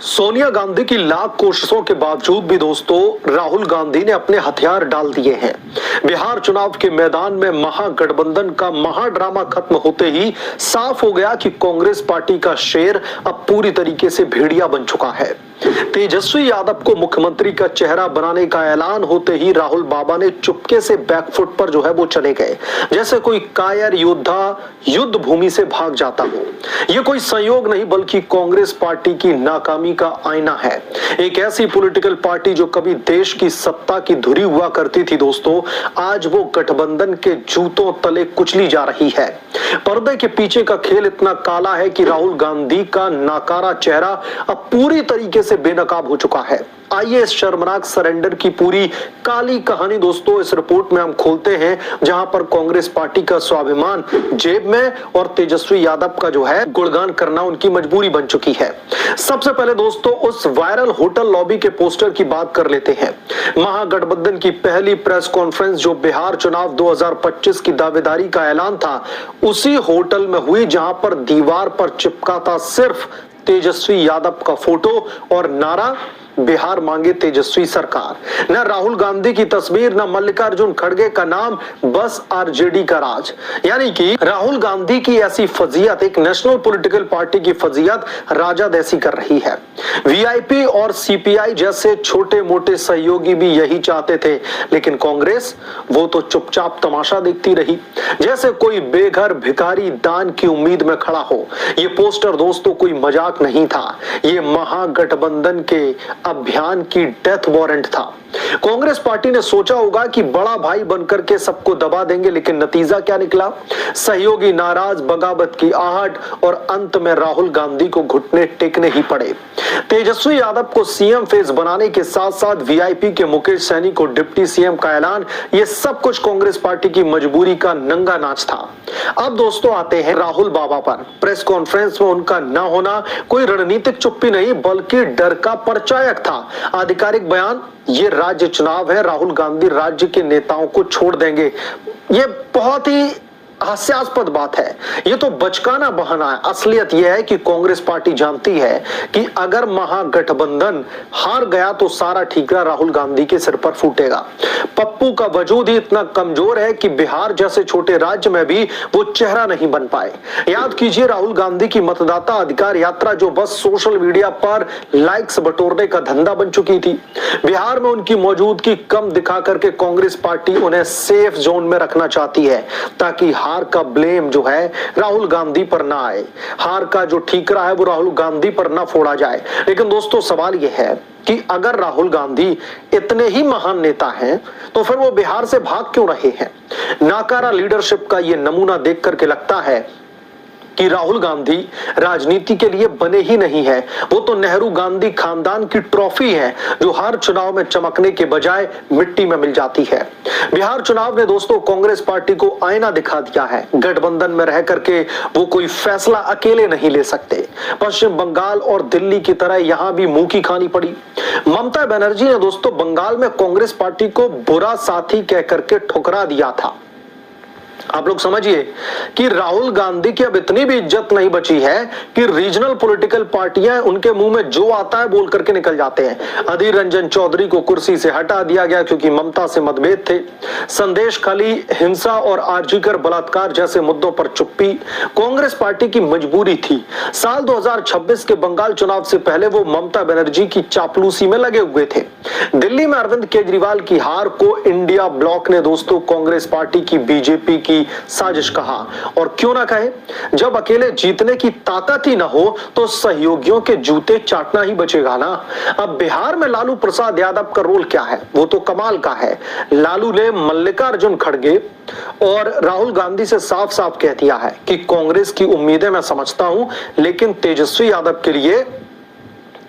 सोनिया गांधी की लाख कोशिशों के बावजूद भी दोस्तों राहुल गांधी ने अपने हथियार डाल दिए हैं। बिहार चुनाव के मैदान में महागठबंधन का महाड्रामा खत्म होते ही साफ हो गया कि कांग्रेस पार्टी का शेर अब पूरी तरीके से भेड़िया बन चुका है। तेजस्वी यादव को मुख्यमंत्री का चेहरा बनाने का ऐलान होते ही राहुल बाबा ने चुपके से बैकफुट पर जो है वो चले गए, जैसे कोई कायर योद्धा युद्ध भूमि से भाग जाता हो। यह कोई संयोग नहीं बल्कि कांग्रेस पार्टी की नाकामी का आईना है। एक ऐसी पॉलिटिकल पार्टी जो कभी देश की सत्ता की धुरी हुआ करती थी दोस्तों, आज वो गठबंधन के जूतों तले कुचली जा रही है। पर्दे के पीछे का खेल इतना काला है कि राहुल गांधी का नाकारा चेहरा अब पूरी तरीके से बेनकाब हो चुका है। आइए इस शर्मनाक सरेंडर की पूरी काली कहानी दोस्तों इस रिपोर्ट में हम खोलते हैं, जहां पर कांग्रेस पार्टी का स्वाभिमान जेब में और तेजस्वी यादव का जो है गुणगान करना उनकी मजबूरी बन चुकी है। सबसे पहले दोस्तों उस वायरल होटल लॉबी के पोस्टर की बात कर लेते हैं। महागठबंधन की पहली प्रेस कॉन्फ्रेंस जो बिहार चुनाव 2025 की दावेदारी का ऐलान था, उसी होटल में हुई, जहां पर दीवार पर चिपका था सिर्फ तेजस्वी यादव का फोटो और नारा बिहार मांगे तेजस्वी सरकार। न राहुल गांधी की तस्वीर, न मल्लिकार्जुन खड़गे का नाम, बस आरजेडी का राज। यानी कि राहुल गांधी की ऐसी फजीयत, एक नेशनल पॉलिटिकल पार्टी की फजीयत राजा जैसी कर रही है। वीआईपी और सीपीआई जैसे छोटे मोटे सहयोगी भी यही चाहते थे, लेकिन कांग्रेस वो तो चुपचाप तमाशा देखती रही, जैसे कोई बेघर भिखारी दान की उम्मीद में खड़ा हो। ये पोस्टर दोस्तों कोई मजाक नहीं था, ये महागठबंधन के अभियान की डेथ वारंट था। कांग्रेस पार्टी ने सोचा होगा कि बड़ा भाई बनकर के सबको दबा देंगे, लेकिन नतीजा क्या निकला? सहयोगी नाराज, बगावत की आहट और अंत में राहुल गांधी को घुटने टेकने ही पड़े। तेजस्वी यादव को सीएम फेस बनाने के साथ साथ वीआईपी के मुकेश सैनी को डिप्टी सीएम का ऐलान, ये सब कुछ कांग्रेस पार्टी की मजबूरी का नंगा नाच था। अब दोस्तों आते हैं राहुल बाबा पर। प्रेस कॉन्फ्रेंस में उनका न होना कोई रणनीतिक चुप्पी नहीं बल्कि डर का परिचायक था। आधिकारिक बयान, ये राज्य चुनाव है, राहुल गांधी राज्य के नेताओं को छोड़ देंगे। ये बहुत ही हास्यास्पद बात है, ये तो बचकाना बहाना है। असलियत यह है कि कांग्रेस पार्टी जानती है कि अगर महागठबंधन हार गया तो सारा ठीकरा राहुल गांधी के सिर पर फूटेगा। पप्पू का वजूद ही इतना कमजोर है कि बिहार जैसे छोटे राज्य में भी वो चेहरा नहीं बन पाए। याद कीजिए राहुल गांधी की मतदाता अधिकार यात्रा जो बस सोशल मीडिया पर लाइक्स बटोरने का धंधा बन चुकी थी। बिहार में उनकी मौजूदगी कम दिखा करके कांग्रेस पार्टी उन्हें सेफ जोन में रखना चाहती है, ताकि हार का ब्लेम जो है राहुल गांधी पर ना आए, हार का जो ठीकरा है वो राहुल गांधी पर ना फोड़ा जाए। लेकिन दोस्तों सवाल यह है कि अगर राहुल गांधी इतने ही महान नेता हैं तो फिर वो बिहार से भाग क्यों रहे हैं? नाकारा लीडरशिप का ये नमूना देख करके लगता है कि राहुल गांधी राजनीति के लिए बने ही नहीं है। वो तो नेहरू गांधी खानदान की ट्रॉफी है जो हर चुनाव में चमकने के बजाय मिट्टी में मिल जाती है। बिहार चुनाव ने दोस्तों कांग्रेस पार्टी को आईना दिखा दिया है। गठबंधन में रह करके वो कोई फैसला अकेले नहीं ले सकते। पश्चिम बंगाल और दिल्ली की तरह यहां भी मुंह की खानी पड़ी। ममता बनर्जी ने दोस्तों बंगाल में कांग्रेस पार्टी को बुरा साथी कह करके ठुकरा दिया था। आप लोग समझिए कि राहुल गांधी की अब इतनी भी इज्जत नहीं बची है कि रीजनल पॉलिटिकल पार्टियां उनके मुंह में जो आता है बोल करके निकल जाते हैं। अधीर रंजन चौधरी को कुर्सी से हटा दिया गया क्योंकि ममता से मतभेद थे। संदेश खाली, हिंसा और आरजीकर बलात्कार जैसे मुद्दों पर चुप्पी कांग्रेस पार्टी की मजबूरी थी। साल 2026 के बंगाल चुनाव से पहले वो ममता बनर्जी की चापलूसी में लगे हुए थे। दिल्ली में अरविंद केजरीवाल की हार को इंडिया ब्लॉक ने दोस्तों कांग्रेस पार्टी की बीजेपी की साजिश कहा। और क्यों ना कहे, जब अकेले जीतने की ताकत ही ना हो तो सहयोगियों के जूते चाटना ही बचेगा ना। अब बिहार में लालू प्रसाद यादव का रोल क्या है? वो तो कमाल का है। लालू ने मल्लिकार्जुन खड़गे और राहुल गांधी से साफ साफ कह दिया है कि कांग्रेस की उम्मीदें मैं समझता हूं, लेकिन तेजस्वी यादव के लिए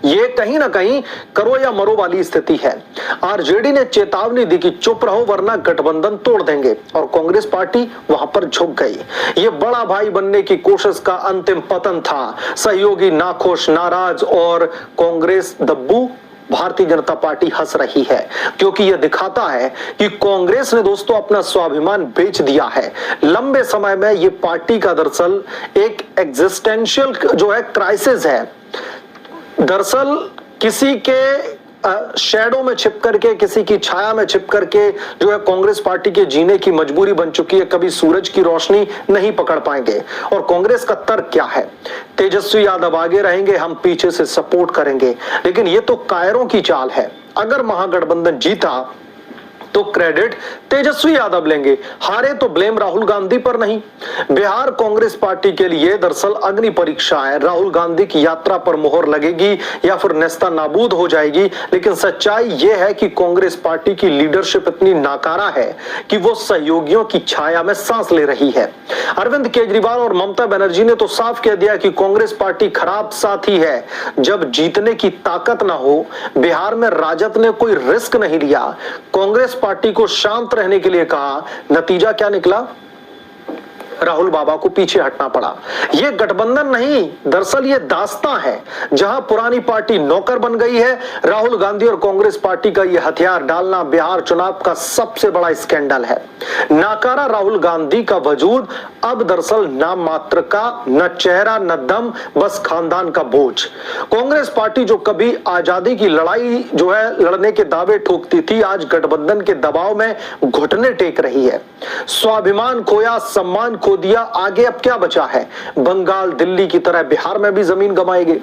ये कहीं ना कहीं करो या मरो वाली स्थिति है। आरजेडी ने चेतावनी दी कि चुप रहो वरना गठबंधन तोड़ देंगे, और कांग्रेस पार्टी वहां पर झुक गई। ये बड़ा भाई बनने की कोशिश का अंतिम पतन था। सहयोगी नाखुश, नाराज और कांग्रेस दब्बू भारतीय जनता पार्टी हंस रही है, क्योंकि यह दिखाता है कि कांग्रेस ने दोस्तों अपना स्वाभिमान बेच दिया है। लंबे समय में यह पार्टी का दरअसल एक एग्जिस्टेंशियल जो है क्राइसिस है। दरअसल किसी के शैडो में छिप करके, किसी की छाया में छिप करके जो है कांग्रेस पार्टी के जीने की मजबूरी बन चुकी है। कभी सूरज की रोशनी नहीं पकड़ पाएंगे। और कांग्रेस का तर्क क्या है? तेजस्वी यादव आगे रहेंगे, हम पीछे से सपोर्ट करेंगे। लेकिन ये तो कायरों की चाल है। अगर महागठबंधन जीता तो क्रेडिट तेजस्वी यादव लेंगे, हारे तो ब्लेम राहुल गांधी पर नहीं। बिहार कांग्रेस पार्टी के लिए दरअसल अग्नि परीक्षा है। राहुल गांधी की यात्रा पर मोहर लगेगी या फिर नेस्ता नाबूद हो जाएगी। लेकिन सच्चाई यह है कि कांग्रेस पार्टी की लीडरशिप इतनी नाकारा है कि वो सहयोगियों की छाया में सांस ले रही है। अरविंद केजरीवाल और ममता बनर्जी ने तो साफ कह दिया कि कांग्रेस पार्टी खराब साथी है। जब जीतने की ताकत ना हो, बिहार में राजद ने कोई रिस्क नहीं लिया, कांग्रेस पार्टी को शांत रहने के लिए कहा। नतीजा क्या निकला? राहुल बाबा को पीछे हटना पड़ा। यह गठबंधन नहीं, दरअसल यह दास्तां है जहां पुरानी पार्टी नौकर बन गई है। राहुल गांधी और कांग्रेस पार्टी का यह हथियार डालना बिहार चुनाव का सबसे बड़ा स्कैंडल है। नाकारा राहुल गांधी का वजूद अब दरअसल नाम मात्र का, न चेहरा न दम, बस खानदान का बोझ। कांग्रेस पार्टी जो कभी आजादी की लड़ाई जो है लड़ने के दावे ठोकती थी, आज गठबंधन के दबाव में घुटने टेक रही है। स्वाभिमान खोया, सम्मान खो दिया, आगे अब क्या बचा है? बंगाल, दिल्ली की तरह बिहार में भी जमीन गंवाएंगे।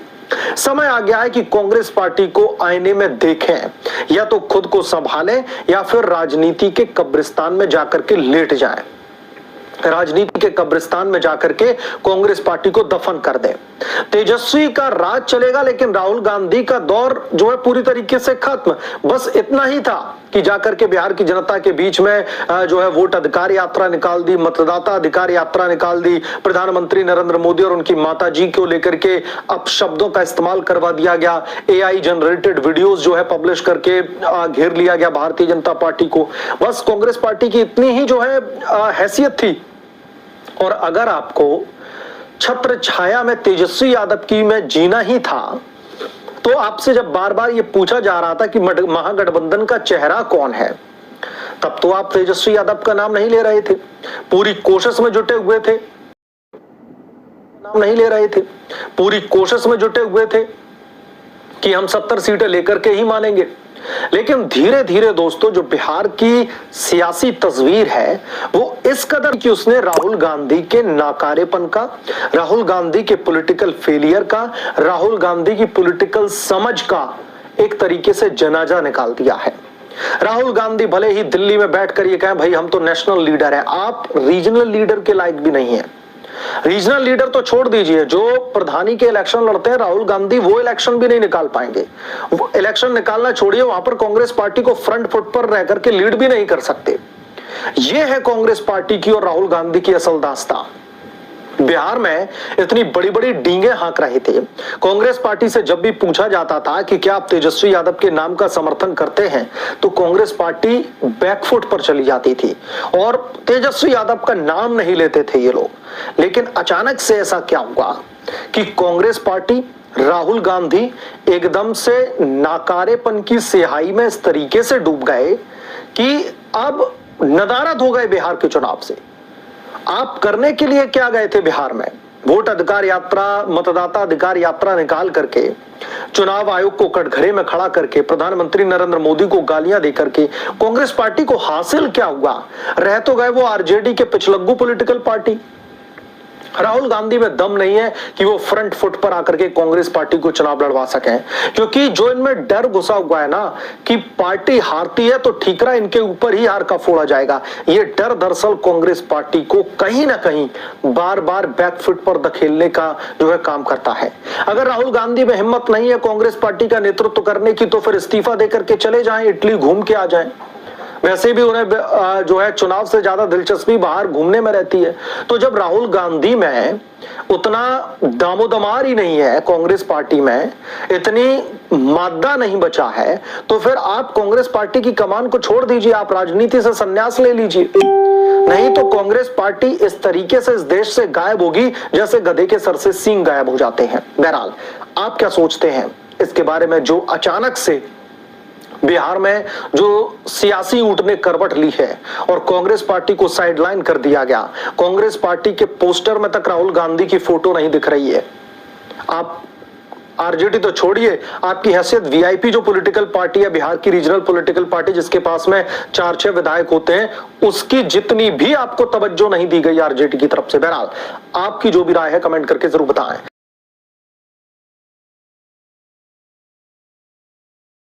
समय आ गया है कि कांग्रेस पार्टी को आईने में देखें, या तो खुद को संभालें या फिर राजनीति के कब्रिस्तान में जाकर के लेट जाएं। राजनीति के कब्रिस्तान में जाकर के कांग्रेस पार्टी को दफन कर दे। तेजस्वी का राज चलेगा, लेकिन राहुल गांधी का दौर जो है पूरी तरीके से खत्म। बस इतना ही था कि जाकर के बिहार की जनता के बीच में जो है वोट अधिकार यात्रा निकाल दी, मतदाता अधिकार यात्रा निकाल दी। प्रधानमंत्री नरेंद्र मोदी और उनकी माता जी को लेकर के अब शब्दों का इस्तेमाल करवा दिया गया। एआई जनरेटेड वीडियोस जो है पब्लिश करके घेर लिया गया भारतीय जनता पार्टी को। बस कांग्रेस पार्टी की इतनी ही जो है हैसियत थी। और अगर आपको छत्र छाया में तेजस्वी यादव की में जीना ही था, तो आपसे जब बार बार ये पूछा जा रहा था कि महागठबंधन का चेहरा कौन है, तब तो आप तेजस्वी यादव का नाम नहीं ले रहे थे। पूरी कोशिश में जुटे हुए थे, नाम नहीं ले रहे थे। पूरी कोशिश में जुटे हुए थे कि हम 70 सीटें लेकर के ही मानेंगे। लेकिन धीरे धीरे दोस्तों जो बिहार की सियासी तस्वीर है वो इस कदर कि उसने राहुल गांधी के नाकारेपन का, राहुल गांधी के पॉलिटिकल फेलियर का, राहुल गांधी की पॉलिटिकल समझ का एक तरीके से जनाजा निकाल दिया है। राहुल गांधी भले ही दिल्ली में बैठकर ये कहें भाई हम तो नेशनल लीडर हैं, आप रीजनल लीडर के लायक भी नहीं है। रीजनल लीडर तो छोड़ दीजिए, जो प्रधानी के इलेक्शन लड़ते हैं राहुल गांधी, वो इलेक्शन भी नहीं निकाल पाएंगे। वो इलेक्शन निकालना छोड़िए, वहां पर कांग्रेस पार्टी को फ्रंट फुट पर रह करके लीड भी नहीं कर सकते। ये है कांग्रेस पार्टी की और राहुल गांधी की असल दास्तां। बिहार में इतनी बड़ी बड़ी डींगे हाँक रहे थे। कांग्रेस पार्टी से जब भी पूछा जाता था कि क्या आप तेजस्वी यादव के नाम का समर्थन करते हैं, तो कांग्रेस पार्टी बैकफुट पर चली जाती थी और तेजस्वी यादव का नाम नहीं लेते थे ये लोग। लेकिन अचानक से ऐसा क्या हुआ कि कांग्रेस पार्टी, राहुल गांधी एकदम से नाकारेपन की सिहाई में इस तरीके से डूब गए कि अब नदारद हो गए बिहार के चुनाव से। आप करने के लिए क्या गए थे बिहार में? वोट अधिकार यात्रा, मतदाता अधिकार यात्रा निकाल करके, चुनाव आयोग को कटघरे में खड़ा करके, प्रधानमंत्री नरेंद्र मोदी को गालियां देकर के कांग्रेस पार्टी को हासिल क्या हुआ? रह तो गए वो आरजेडी के पिछलग्गू पॉलिटिकल पार्टी। राहुल गांधी में दम नहीं है कि वो फ्रंट फुट पर आकर के कांग्रेस पार्टी को चुनाव लड़वा सकें, क्योंकि जो इनमें डर घुसा हुआ है ना कि पार्टी हारती है तो ठीकरा इनके ऊपर ही हार का फोड़ा जाएगा, ये डर दरअसल कांग्रेस पार्टी को कहीं ना कहीं बार बार बैकफुट पर धकेलने का जो है काम करता है। अगर राहुल गांधी में हिम्मत नहीं है कांग्रेस पार्टी का नेतृत्व करने की, तो फिर इस्तीफा देकर के चले जाएं, इटली घूम के आ जाएं। वैसे भी उन्हें जो है चुनाव से ज्यादा दिलचस्पी बाहर घूमने में रहती है। तो जब राहुल गांधी में उतना दामोदमार ही नहीं है, कांग्रेस पार्टी में इतनी मादा नहीं बचा है, तो फिर आप कांग्रेस पार्टी की कमान को छोड़ दीजिए, आप राजनीति से संन्यास ले लीजिए। नहीं तो कांग्रेस पार्टी इस तरीके से इस देश से गायब होगी जैसे गधे के सर से सींग गायब हो जाते हैं। बहरहाल आप क्या सोचते हैं इसके बारे में, जो अचानक से बिहार में जो सियासी ऊंट ने करवट ली है और कांग्रेस पार्टी को साइडलाइन कर दिया गया, कांग्रेस पार्टी के पोस्टर में तक राहुल गांधी की फोटो नहीं दिख रही है। आप आरजेडी तो छोड़िए, आपकी हैसियत वीआईपी जो पॉलिटिकल पार्टी है, बिहार की रीजनल पॉलिटिकल पार्टी जिसके पास में 4-6 विधायक होते हैं, उसकी जितनी भी आपको तवज्जो नहीं दी गई आरजेडी की तरफ से। बहरहाल आपकी जो भी राय है कमेंट करके जरूर बताएं।